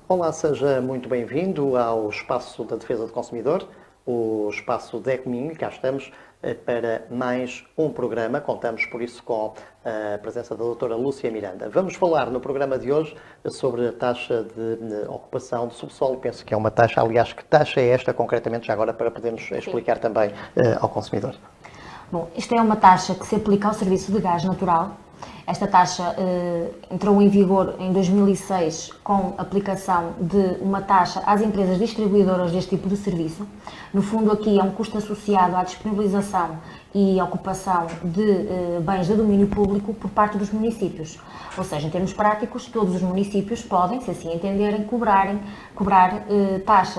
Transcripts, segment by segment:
Olá, seja muito bem-vindo ao Espaço da Defesa do Consumidor, o Espaço da Ecominho, e cá estamos para mais um programa. Contamos, por isso, com a presença da doutora Lúcia Miranda. Vamos falar no programa de hoje sobre a taxa de ocupação do subsolo. Penso que é uma taxa, aliás, que taxa é esta concretamente, já agora para podermos explicar também ao consumidor? Bom, isto é uma taxa que se aplica ao serviço de gás natural. Esta taxa entrou em vigor em 2006 com aplicação de uma taxa às empresas distribuidoras deste tipo de serviço. No fundo, aqui é um custo associado à disponibilização e ocupação de bens de domínio público por parte dos municípios. Ou seja, em termos práticos, todos os municípios podem, se assim entenderem, cobrar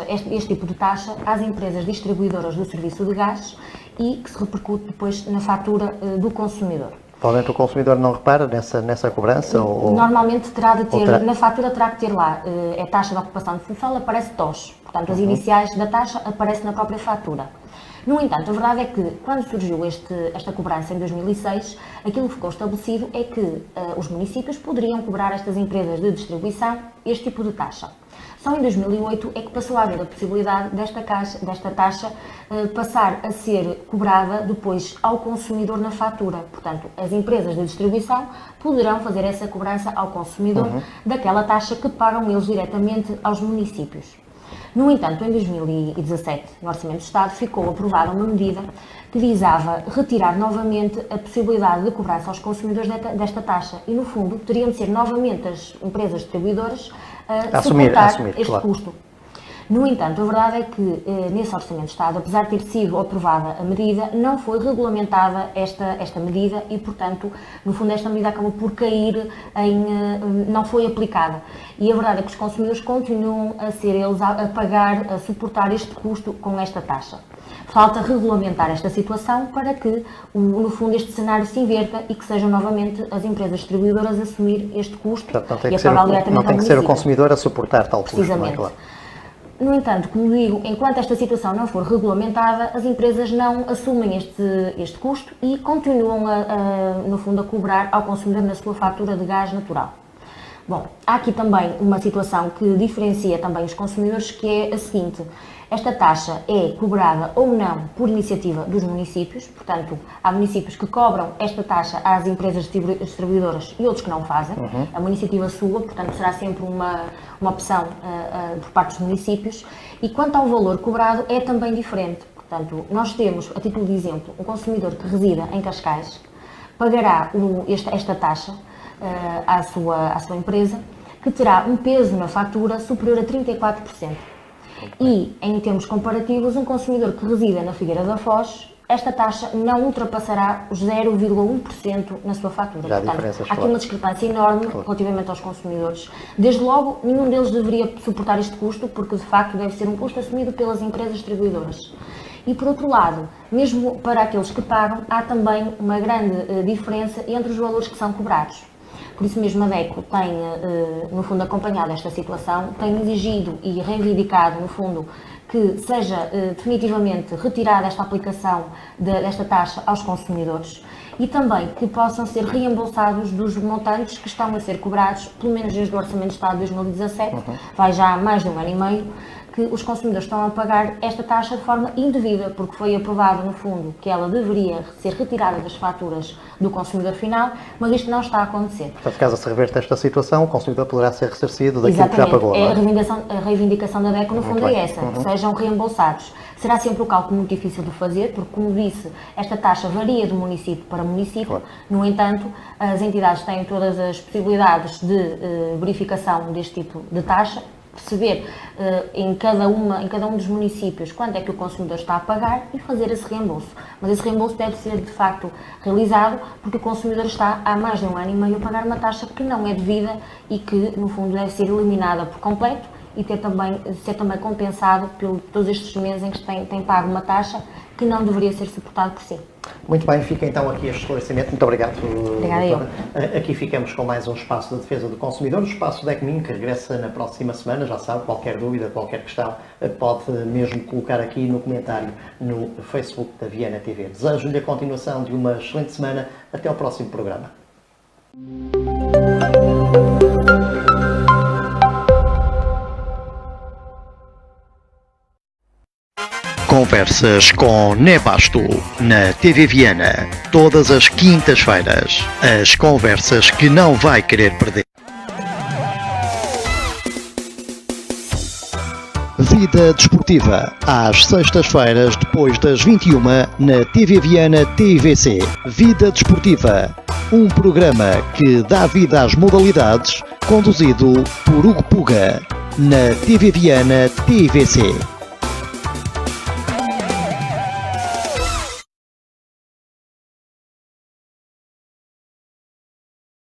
este tipo de taxa às empresas distribuidoras do serviço de gás e que se repercute depois na fatura do consumidor. Provavelmente o consumidor não repara nessa cobrança? Normalmente terá de ter, na fatura terá que ter lá, é taxa de ocupação de subsolo, aparece TOS, portanto as iniciais da taxa aparecem na própria fatura. No entanto, a verdade é que quando surgiu esta cobrança em 2006, aquilo que ficou estabelecido é que os municípios poderiam cobrar estas empresas de distribuição este tipo de taxa. Só em 2008 é que passou a haver a possibilidade desta taxa passar a ser cobrada depois ao consumidor na fatura. Portanto, as empresas de distribuição poderão fazer essa cobrança ao consumidor daquela taxa que pagam eles diretamente aos municípios. No entanto, em 2017, no Orçamento do Estado, ficou aprovada uma medida que visava retirar novamente a possibilidade de cobrança aos consumidores desta taxa e, no fundo, teriam de ser novamente as empresas distribuidoras a suportar este custo. No entanto, a verdade é que nesse Orçamento de Estado, apesar de ter sido aprovada a medida, não foi regulamentada esta medida e, portanto, no fundo esta medida acabou por cair não foi aplicada. E a verdade é que os consumidores continuam a ser eles a pagar, a suportar este custo com esta taxa. Falta regulamentar esta situação para que, no fundo, este cenário se inverta e que sejam novamente as empresas distribuidoras a assumir este custo e a pagar diretamente ao município. Não tem que ser o consumidor a suportar tal custo, não é claro? No entanto, como digo, enquanto esta situação não for regulamentada, as empresas não assumem este custo e continuam, no fundo, a cobrar ao consumidor na sua fatura de gás natural. Bom, há aqui também uma situação que diferencia também os consumidores, que é a seguinte: esta taxa é cobrada ou não por iniciativa dos municípios, portanto, há municípios que cobram esta taxa às empresas distribuidoras e outros que não fazem. É uma iniciativa sua, portanto, será sempre uma opção por parte dos municípios. E quanto ao valor cobrado, é também diferente. Portanto, nós temos, a título de exemplo, um consumidor que resida em Cascais, pagará esta taxa à sua empresa, que terá um peso na fatura superior a 34%. E, em termos comparativos, um consumidor que resida na Figueira da Foz, esta taxa não ultrapassará os 0,1% na sua fatura. Portanto, há aqui uma discrepância enorme relativamente aos consumidores. Desde logo, nenhum deles deveria suportar este custo, porque, de facto, deve ser um custo assumido pelas empresas distribuidoras. E, por outro lado, mesmo para aqueles que pagam, há também uma grande diferença entre os valores que são cobrados. Por isso mesmo a DECO tem, no fundo, acompanhado esta situação, tem exigido e reivindicado, no fundo, que seja definitivamente retirada esta aplicação desta taxa aos consumidores e também que possam ser reembolsados dos montantes que estão a ser cobrados, pelo menos desde o Orçamento de Estado de 2017, vai já há mais de um ano e meio, que os consumidores estão a pagar esta taxa de forma indevida, porque foi aprovado, no fundo, que ela deveria ser retirada das faturas do consumidor final, mas isto não está a acontecer. Portanto, caso se reverta esta situação, o consumidor poderá ser ressarcido daquilo que já pagou. A reivindicação da DECO, no fundo, é essa, que sejam reembolsados. Será sempre um cálculo muito difícil de fazer, porque, como disse, esta taxa varia de município para município. No entanto, as entidades têm todas as possibilidades de verificação deste tipo de taxa, perceber em cada um dos municípios quanto é que o consumidor está a pagar e fazer esse reembolso. Mas esse reembolso deve ser, de facto, realizado porque o consumidor está há mais de um ano e meio a pagar uma taxa que não é devida e que, no fundo, deve ser eliminada por completo e ser também compensado por todos estes meses em que tem pago uma taxa que não deveria ser suportado por si. Muito bem, fica então aqui este esclarecimento. Muito obrigado. Obrigada eu. Aqui ficamos com mais um espaço de defesa do consumidor, o espaço DECMIN, que regressa na próxima semana. Já sabe, qualquer dúvida, qualquer questão, pode mesmo colocar aqui no comentário no Facebook da Viana TV. Desejo-lhe a continuação de uma excelente semana. Até ao próximo programa. Conversas com Nebasto, na TV Viana, todas as quintas-feiras. As conversas que não vai querer perder. Vida Desportiva, às sextas-feiras, depois das 21, na TV Viana TVC. Vida Desportiva, um programa que dá vida às modalidades, conduzido por Hugo Puga, na TV Viana TVC.